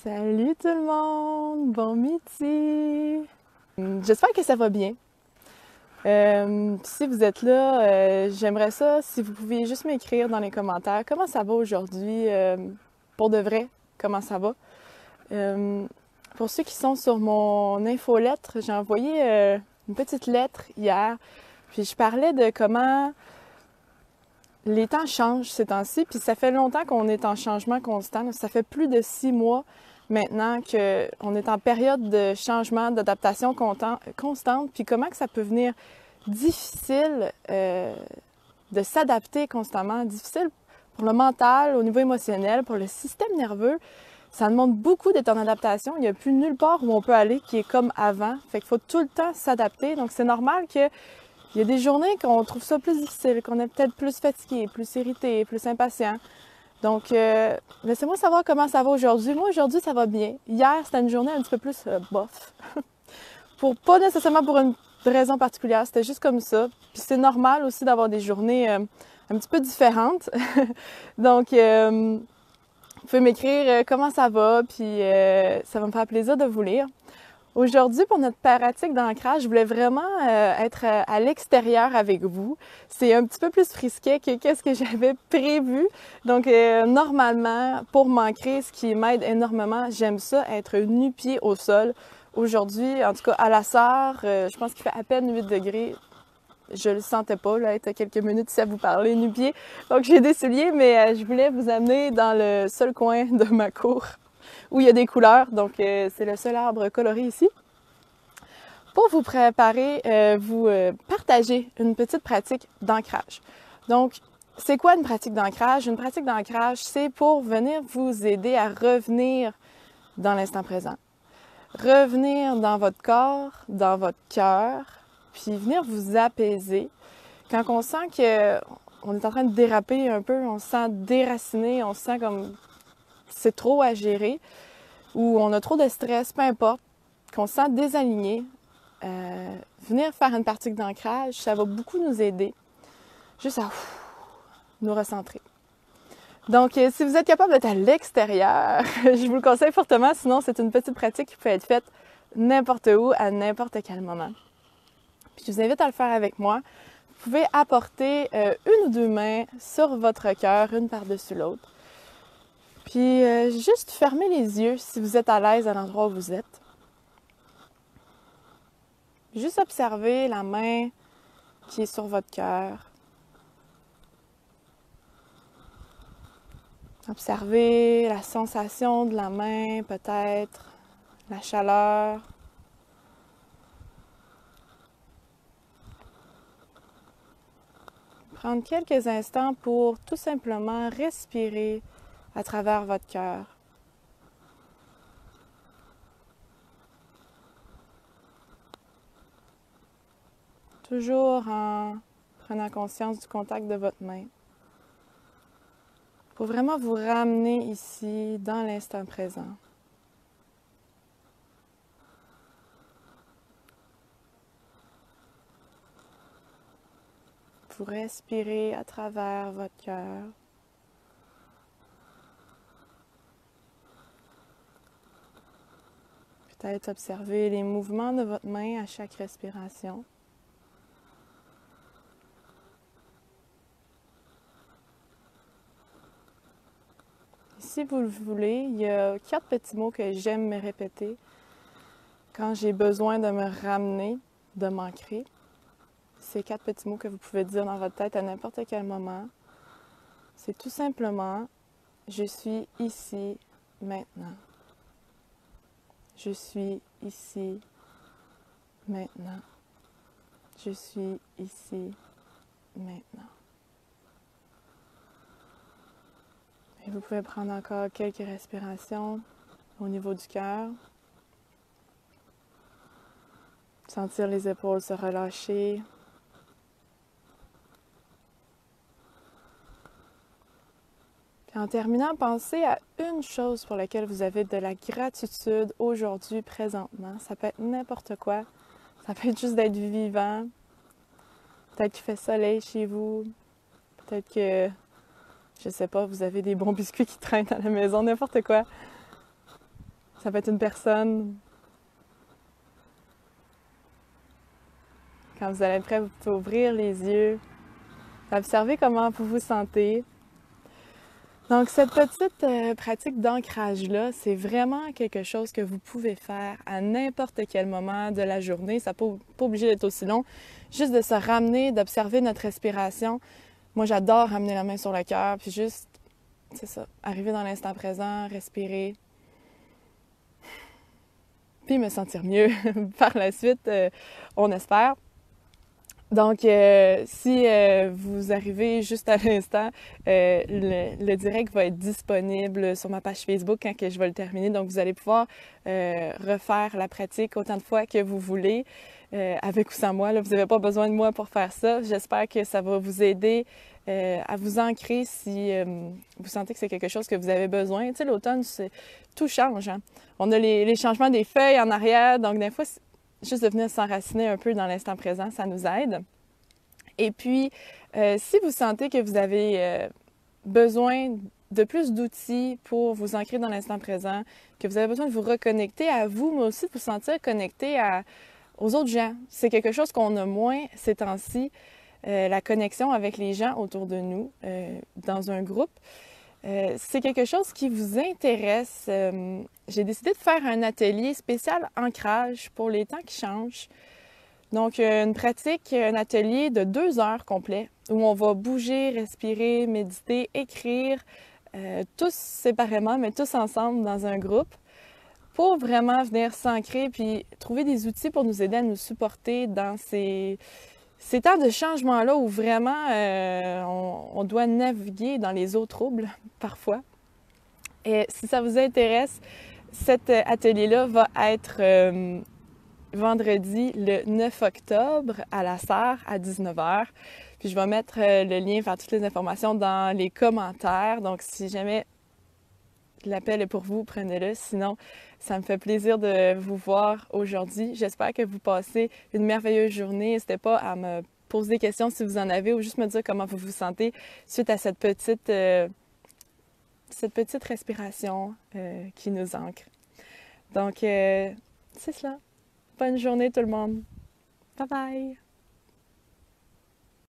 Salut tout le monde, bon midi! J'espère que ça va bien. Si vous êtes là, j'aimerais ça si vous pouviez juste m'écrire dans les commentaires comment ça va aujourd'hui, pour de vrai, comment ça va. Pour ceux qui sont sur mon infolettre, j'ai envoyé une petite lettre hier, puis je parlais de comment les temps changent ces temps-ci, puis ça fait longtemps qu'on est en changement constant. Ça fait plus de 6 mois maintenant qu'on est en période de changement, d'adaptation constante, puis comment que ça peut venir difficile de s'adapter constamment, difficile pour le mental, au niveau émotionnel, pour le système nerveux. Ça demande beaucoup d'être en adaptation. Il n'y a plus nulle part où on peut aller qui est comme avant. Fait qu'il faut tout le temps s'adapter. Donc c'est normal que il y a des journées qu'on trouve ça plus difficile, qu'on est peut-être plus fatigué, plus irrité, plus impatient. Donc, laissez-moi savoir comment ça va aujourd'hui. Moi, aujourd'hui, ça va bien. Hier, c'était une journée un petit peu plus bof. Pas nécessairement pour une raison particulière, c'était juste comme ça. Puis c'est normal aussi d'avoir des journées un petit peu différentes. Donc, vous pouvez m'écrire comment ça va, puis ça va me faire plaisir de vous lire. Aujourd'hui, pour notre pratique d'ancrage, je voulais vraiment être à l'extérieur avec vous. C'est un petit peu plus frisquet que qu'est-ce que j'avais prévu. Donc, normalement, pour m'ancrer, ce qui m'aide énormément, j'aime ça, être nu-pied au sol. Aujourd'hui, en tout cas, à la Sarre, je pense qu'il fait à peine 8 degrés. Je le sentais pas, là, être quelques minutes ici à vous parler nu-pied. Donc, j'ai des souliers, mais je voulais vous amener dans le seul coin de ma cour où il y a des couleurs. Donc, c'est le seul arbre coloré ici. Pour vous préparer, vous partager une petite pratique d'ancrage. Donc, c'est quoi une pratique d'ancrage? Une pratique d'ancrage, c'est pour venir vous aider à revenir dans l'instant présent. Revenir dans votre corps, dans votre cœur, puis venir vous apaiser. Quand on sent qu'on est en train de déraper un peu, on se sent déraciné, on se sent comme c'est trop à gérer, ou on a trop de stress, peu importe, qu'on se sent désaligné, venir faire une pratique d'ancrage, ça va beaucoup nous aider juste à nous recentrer. Donc, si vous êtes capable d'être à l'extérieur, je vous le conseille fortement, sinon c'est une petite pratique qui peut être faite n'importe où, à n'importe quel moment. Puis je vous invite à le faire avec moi. Vous pouvez apporter une ou deux mains sur votre cœur, une par-dessus l'autre. Puis juste fermez les yeux si vous êtes à l'aise à l'endroit où vous êtes. Juste observez la main qui est sur votre cœur. Observez la sensation de la main, peut-être, la chaleur. Prendre quelques instants pour tout simplement respirer à travers votre cœur. Toujours en prenant conscience du contact de votre main. Pour vraiment vous ramener ici, dans l'instant présent. Vous respirez à travers votre cœur. Peut-être observer les mouvements de votre main à chaque respiration. Si vous le voulez, il y a 4 petits mots que j'aime me répéter quand j'ai besoin de me ramener, de m'ancrer. Ces 4 petits mots que vous pouvez dire dans votre tête à n'importe quel moment. C'est tout simplement « Je suis ici, maintenant ». Je suis ici, maintenant. Je suis ici, maintenant. Et vous pouvez prendre encore quelques respirations au niveau du cœur. Sentir les épaules se relâcher. Puis en terminant, pensez à une chose pour laquelle vous avez de la gratitude aujourd'hui, présentement. Ça peut être n'importe quoi. Ça peut être juste d'être vivant. Peut-être qu'il fait soleil chez vous. Peut-être que, je sais pas, vous avez des bons biscuits qui traînent à la maison, n'importe quoi. Ça peut être une personne. Quand vous allez être prêt, vous pouvez ouvrir les yeux, observer comment vous vous sentez. Donc, cette petite pratique d'ancrage-là, c'est vraiment quelque chose que vous pouvez faire à n'importe quel moment de la journée. Ça n'est pas obligé d'être aussi long. Juste de se ramener, d'observer notre respiration. Moi, j'adore ramener la main sur le cœur, puis juste, c'est ça, arriver dans l'instant présent, respirer, puis me sentir mieux par la suite, on espère. Donc, si vous arrivez juste à l'instant, le direct va être disponible sur ma page Facebook quand que je vais le terminer. Donc, vous allez pouvoir refaire la pratique autant de fois que vous voulez, avec ou sans moi. Là, vous n'avez pas besoin de moi pour faire ça. J'espère que ça va vous aider à vous ancrer si vous sentez que c'est quelque chose que vous avez besoin. Tu sais, l'automne, tout change. Hein? On a les changements des feuilles en arrière. Donc, des fois, juste de venir s'enraciner un peu dans l'instant présent, ça nous aide. Et puis, si vous sentez que vous avez besoin de plus d'outils pour vous ancrer dans l'instant présent, que vous avez besoin de vous reconnecter à vous, mais aussi de vous sentir connecté aux autres gens. C'est quelque chose qu'on a moins ces temps-ci, la connexion avec les gens autour de nous, dans un groupe. C'est quelque chose qui vous intéresse. J'ai décidé de faire un atelier spécial ancrage pour les temps qui changent. Donc, une pratique, un atelier de 2 heures complet où on va bouger, respirer, méditer, écrire, tous séparément, mais tous ensemble dans un groupe pour vraiment venir s'ancrer puis trouver des outils pour nous aider à nous supporter dans ces temps de changement-là où vraiment on doit naviguer dans les eaux troubles parfois. Et si ça vous intéresse, cet atelier-là va être vendredi le 9 octobre à la Sarre à 19h. Puis je vais mettre le lien vers toutes les informations dans les commentaires. Donc si jamais l'appel est pour vous, prenez-le. Sinon, ça me fait plaisir de vous voir aujourd'hui. J'espère que vous passez une merveilleuse journée. N'hésitez pas à me poser des questions si vous en avez ou juste me dire comment vous vous sentez suite à cette petite respiration qui nous ancre. Donc, c'est cela. Bonne journée tout le monde. Bye bye!